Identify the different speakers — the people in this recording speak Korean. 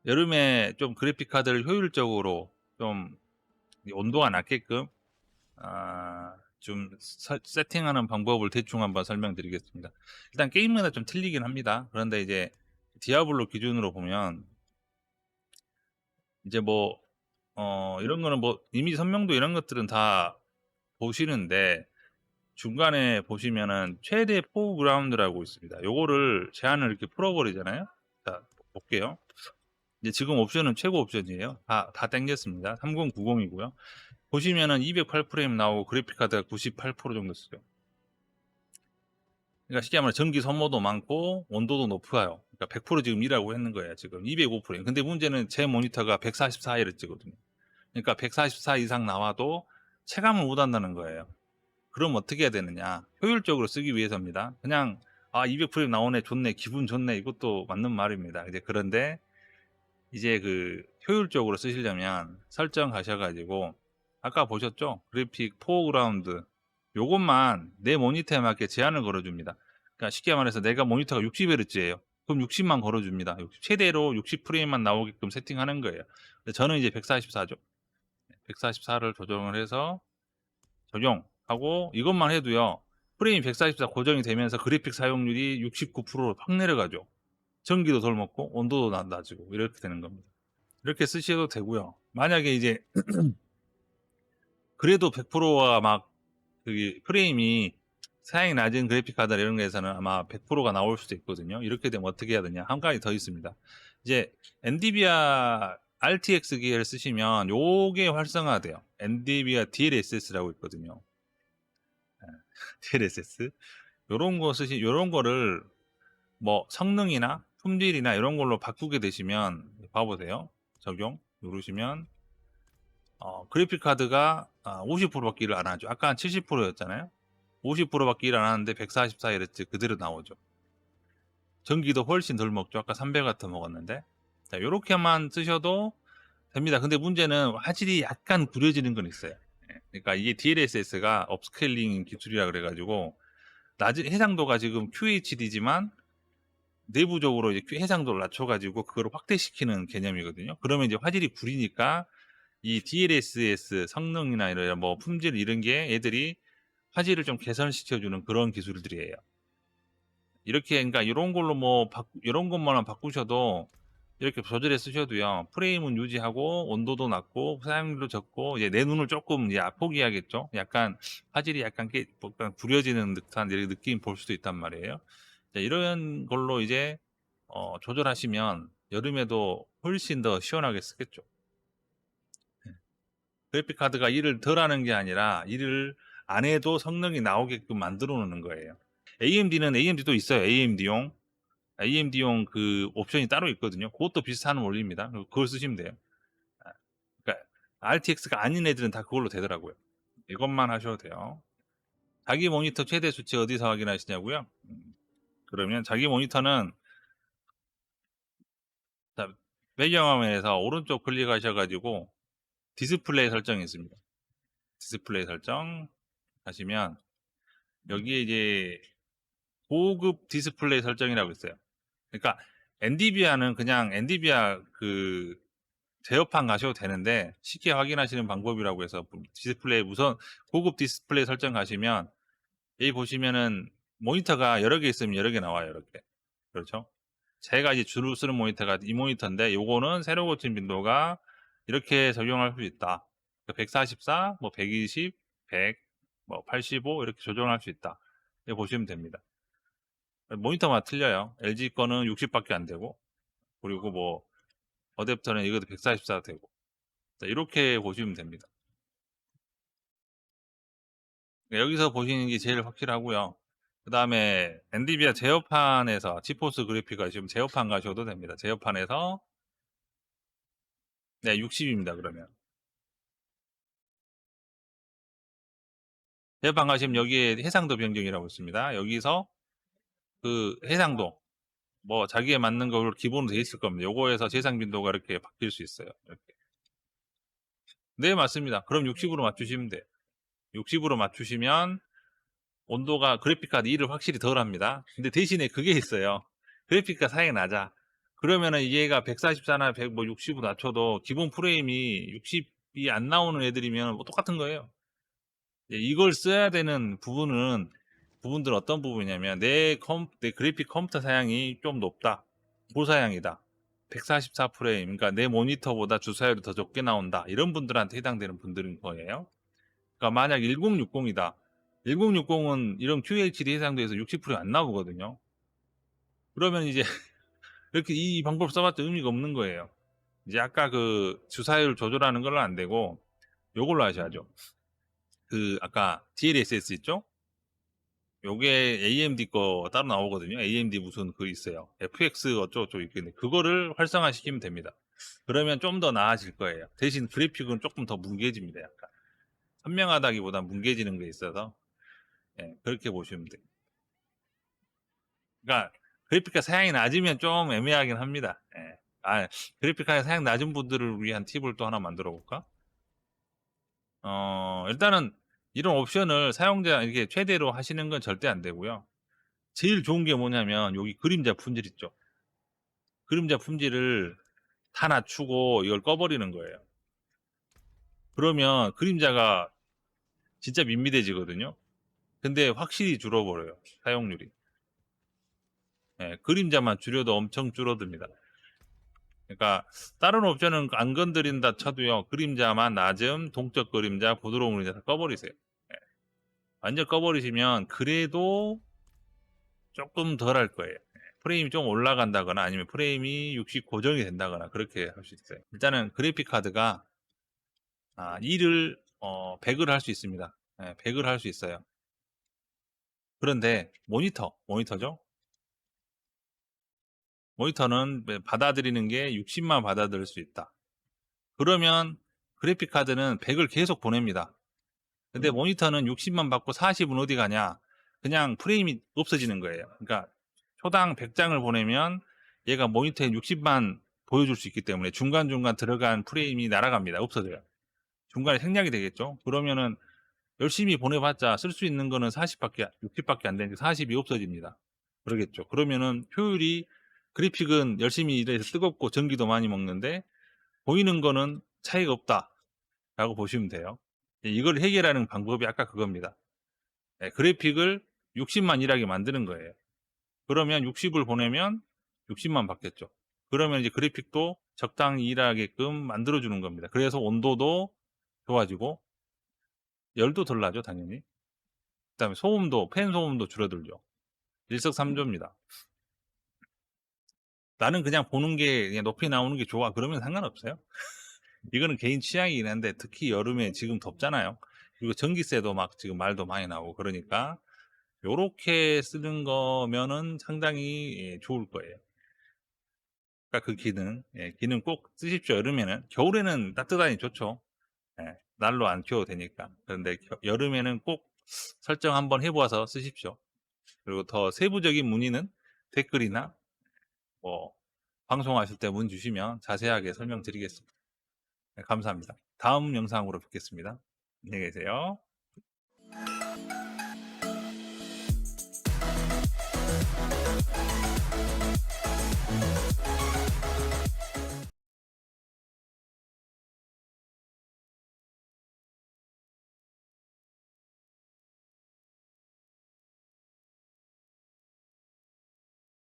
Speaker 1: 여름에 좀 그래픽 카드를 효율적으로 좀 온도가 낮게끔 좀 세팅하는 방법을 대충 한번 설명드리겠습니다. 일단 게임마다 좀 틀리긴 합니다. 그런데 이제 디아블로 기준으로 보면 이제 뭐 이런 거는 뭐 이미지 선명도 이런 것들은 다 보시는데 중간에 보시면은 최대 포그라운드라고 있습니다. 요거를 제한을 이렇게 풀어버리잖아요. 자, 볼게요. 이제 지금 옵션은 최고 옵션이에요. 다 땡겼습니다. 3090이고요. 보시면은 208프레임 나오고 그래픽카드가 98% 정도 쓰죠. 그러니까 쉽게 말하면 전기 소모도 많고 온도도 높아요. 그러니까 100% 지금 일하고 있는 거예요. 지금 205%. 근데 문제는 제 모니터가 144Hz거든요. 그러니까 144 이상 나와도 체감을 못 한다는 거예요. 그럼 어떻게 해야 되느냐? 효율적으로 쓰기 위해서입니다. 그냥 200프레임 나오네, 좋네, 기분 좋네, 이것도 맞는 말입니다. 이제 그런데 이제 그 효율적으로 쓰시려면 설정 가셔가지고 아까 보셨죠? 그래픽 포그라운드 요것만 내 모니터에 맞게 제한을 걸어줍니다. 그러니까 쉽게 말해서 내가 모니터가 60Hz예요. 그럼 60만 걸어줍니다. 최대로 60프레임만 나오게끔 세팅하는 거예요. 저는 이제 144죠. 144를 조정을 해서 적용하고 이것만 해도요. 프레임 144 고정이 되면서 그래픽 사용률이 69%로 확 내려가죠. 전기도 덜 먹고 온도도 낮아지고 이렇게 되는 겁니다. 이렇게 쓰셔도 되고요. 만약에 이제 그래도 100%가 막 프레임이 사양이 낮은 그래픽 카드 이런 거에서는 아마 100%가 나올 수도 있거든요. 이렇게 되면 어떻게 해야 되냐? 한 가지 더 있습니다. 이제 엔비디아 RTX 기계를 쓰시면 요게 활성화돼요. 엔비디아 DLSS라고 있거든요. DLSS. 요런 거를 뭐 성능이나 품질이나 이런 걸로 바꾸게 되시면 봐보세요. 적용 누르시면 그래픽 카드가 50%밖에 일을 안 하죠. 아까 70%였잖아요. 50%밖에 일 안 하는데 144Hz 그대로 나오죠. 전기도 훨씬 덜 먹죠. 아까 300W 먹었는데. 자, 요렇게만 쓰셔도 됩니다. 근데 문제는 화질이 약간 구려지는 건 있어요. 그러니까 이게 DLSS가 업스케일링 기술이라 그래가지고 해상도가 지금 QHD지만 내부적으로 이제 해상도를 낮춰가지고 그걸 확대시키는 개념이거든요. 그러면 이제 화질이 구리니까 이 DLSS 성능이나 이런 뭐 품질 이런 게 애들이 화질을 좀 개선시켜주는 그런 기술들이에요. 이렇게 그러니까 이런 걸로 뭐 이런 것만 바꾸셔도 이렇게 조절해 쓰셔도요. 프레임은 유지하고 온도도 낮고 사용률도 적고 이제 내 눈을 조금 이제 포기하겠죠. 약간 화질이 약간 구려지는 듯한 이런 느낌 볼 수도 있단 말이에요. 자, 이런 걸로 이제 조절하시면 여름에도 훨씬 더 시원하게 쓰겠죠. 그래픽 카드가 일을 덜 하는 게 아니라 일을 안 해도 성능이 나오게끔 만들어 놓는 거예요. AMD는 AMD도 있어요. AMD용 그 옵션이 따로 있거든요. 그것도 비슷한 원리입니다. 그걸 쓰시면 돼요. 그러니까 RTX가 아닌 애들은 다 그걸로 되더라고요. 이것만 하셔도 돼요. 자기 모니터 최대 수치 어디서 확인하시냐고요? 그러면 자기 모니터는 배경화면에서 오른쪽 클릭하셔가지고 디스플레이 설정이 있습니다. 디스플레이 설정 하시면 여기에 이제 고급 디스플레이 설정이라고 있어요. 그러니까 엔디비아는 그냥 엔디비아 그 제어판 가셔도 되는데 쉽게 확인하시는 방법이라고 해서 디스플레이 우선 고급 디스플레이 설정 가시면 여기 보시면은 모니터가 여러 개 있으면 여러 개 나와요. 이렇게. 그렇죠? 제가 이제 주로 쓰는 모니터가 이 모니터인데 요거는 세로 고침 빈도가 이렇게 적용할 수 있다. 144, 뭐 120, 100, 뭐 85 이렇게 조정할 수 있다. 이렇게 보시면 됩니다. 모니터마다 틀려요. LG 거는 60밖에 안 되고 그리고 뭐 어댑터는 이것도 144 되고 이렇게 보시면 됩니다. 여기서 보시는 게 제일 확실하고요. 그 다음에 엔비디아 제어판에서 지포스 그래픽 하시면 제어판 가셔도 됩니다. 제어판에서 네 60입니다. 그러면 제어판 가시면 여기에 해상도 변경이라고 있습니다. 여기서 그 해상도 뭐 자기에 맞는 걸 기본으로 돼 있을 겁니다. 요거에서 재상 빈도가 이렇게 바뀔 수 있어요. 이렇게. 네 맞습니다. 그럼 60으로 맞추시면 돼요. 60으로 맞추시면 온도가 그래픽카드 일을 확실히 덜 합니다. 근데 대신에 그게 있어요. 그래픽카드 사양이 낮아. 그러면은 얘가 144나 100 뭐 60으로 낮춰도 기본 프레임이 60이 안 나오는 애들이면 뭐 똑같은 거예요. 이걸 써야 되는 부분들은 어떤 부분이냐면 내 그래픽 컴퓨터 사양이 좀 높다. 고사양이다. 144 프레임. 그러니까 내 모니터보다 주사율이 더 적게 나온다. 이런 분들한테 해당되는 분들인 거예요. 그러니까 만약 1060이다. 1060은 이런 QHD 해상도에서 60% 안 나오거든요. 그러면 이제 이렇게 이 방법 써봤자 의미가 없는 거예요. 이제 아까 그 주사율 조절하는 걸로 안 되고 요걸로 하셔야죠. 그 아까 DLSS 있죠? 요게 AMD 거 따로 나오거든요. AMD 무슨 그 있어요. FX 어쩌고저쩌고 있겠네. 그거를 활성화시키면 됩니다. 그러면 좀 더 나아질 거예요. 대신 그래픽은 조금 더 뭉개집니다. 약간 선명하다기보다 뭉개지는 게 있어서 그렇게 보시면 돼요. 그러니까 그래픽카 사양이 낮으면 좀 애매하긴 합니다. 그래픽카 사양 낮은 분들을 위한 팁을 또 하나 만들어 볼까? 일단은 이런 옵션을 사용자 이렇게 최대로 하시는 건 절대 안 되고요. 제일 좋은 게 뭐냐면 여기 그림자 품질 있죠. 그림자 품질을 다 낮추고 이걸 꺼버리는 거예요. 그러면 그림자가 진짜 밋밋해지거든요. 근데 확실히 줄어버려요. 사용률이. 그림자만 줄여도 엄청 줄어듭니다. 그러니까 다른 옵션은 안 건드린다 쳐도요. 그림자만 낮음, 동적 그림자, 부드러운 그림자 다 꺼버리세요. 완전 꺼버리시면 그래도 조금 덜 할 거예요. 프레임이 좀 올라간다거나 아니면 프레임이 60 고정이 된다거나 그렇게 할 수 있어요. 일단은 그래픽 카드가 2를 100을 할 수 있습니다. 100을 할 수 있어요. 그런데 모니터죠. 모니터는 받아들이는 게 60만 받아들일 수 있다. 그러면 그래픽 카드는 100을 계속 보냅니다. 근데 모니터는 60만 받고 40은 어디 가냐? 그냥 프레임이 없어지는 거예요. 그러니까 초당 100장을 보내면 얘가 모니터에 60만 보여줄 수 있기 때문에 중간중간 들어간 프레임이 날아갑니다. 없어져요. 중간에 생략이 되겠죠. 그러면은 열심히 보내봤자 쓸 수 있는 거는 60밖에 안 되니까 40이 없어집니다. 그러겠죠. 그러면은 효율이 그래픽은 열심히 일해서 뜨겁고 전기도 많이 먹는데 보이는 거는 차이가 없다라고 보시면 돼요. 이걸 해결하는 방법이 아까 그겁니다. 그래픽을 60만 일하게 만드는 거예요. 그러면 60을 보내면 60만 받겠죠. 그러면 이제 그래픽도 적당히 일하게끔 만들어주는 겁니다. 그래서 온도도 좋아지고 열도 덜 나죠, 당연히. 그다음에 팬 소음도 줄어들죠. 일석삼조입니다. 나는 그냥 보는 게 그냥 높이 나오는 게 좋아. 그러면 상관없어요. 이거는 개인 취향이긴 한데 특히 여름에 지금 덥잖아요. 그리고 전기세도 막 지금 말도 많이 나오고 그러니까 요렇게 쓰는 거면은 상당히 좋을 거예요. 그러니까 그 기능 꼭 쓰십시오. 여름에는. 겨울에는 따뜻하니 좋죠. 날로 안 켜도 되니까. 그런데 여름에는 꼭 설정 한번 해보아서 쓰십시오. 그리고 더 세부적인 문의는 댓글이나 뭐 방송하실 때 문 주시면 자세하게 설명드리겠습니다. 감사합니다. 다음 영상으로 뵙겠습니다. 안녕히 계세요.